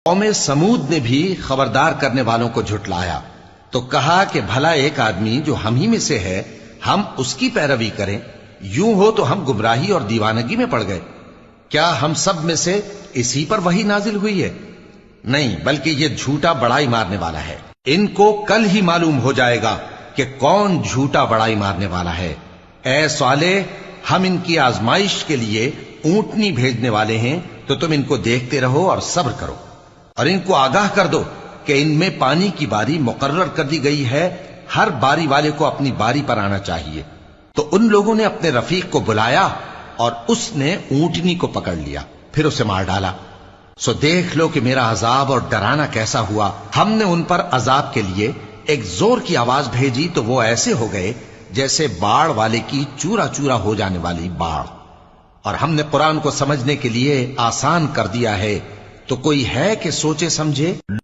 قوم سمود نے بھی خبردار کرنے والوں کو جھٹلایا تو کہا کہ بھلا ایک آدمی جو ہم ہی میں سے ہے ہم اس کی پیروی کریں، یوں ہو تو ہم گمراہی اور دیوانگی میں پڑ گئے۔ کیا ہم سب میں سے اسی پر وحی نازل ہوئی ہے؟ نہیں، بلکہ یہ جھوٹا بڑائی مارنے والا ہے۔ ان کو کل ہی معلوم ہو جائے گا کہ کون جھوٹا بڑائی مارنے والا ہے۔ اے صالح، ہم ان کی آزمائش کے لیے اونٹنی بھیجنے والے ہیں، تو تم ان کو دیکھتے رہو اور صبر کرو، اور ان کو آگاہ کر دو کہ ان میں پانی کی باری مقرر کر دی گئی ہے، ہر باری والے کو اپنی باری پر آنا چاہیے۔ تو ان لوگوں نے اپنے رفیق کو بلایا اور اس نے اونٹنی کو پکڑ لیا، پھر اسے مار ڈالا۔ سو دیکھ لو کہ میرا عذاب اور ڈرانا کیسا ہوا۔ ہم نے ان پر عذاب کے لیے ایک زور کی آواز بھیجی تو وہ ایسے ہو گئے جیسے باڑ والے کی چورا چورا ہو جانے والی باڑ۔ اور ہم نے قرآن کو سمجھنے کے لیے آسان کر دیا ہے، تو کوئی ہے کہ سوچے سمجھے؟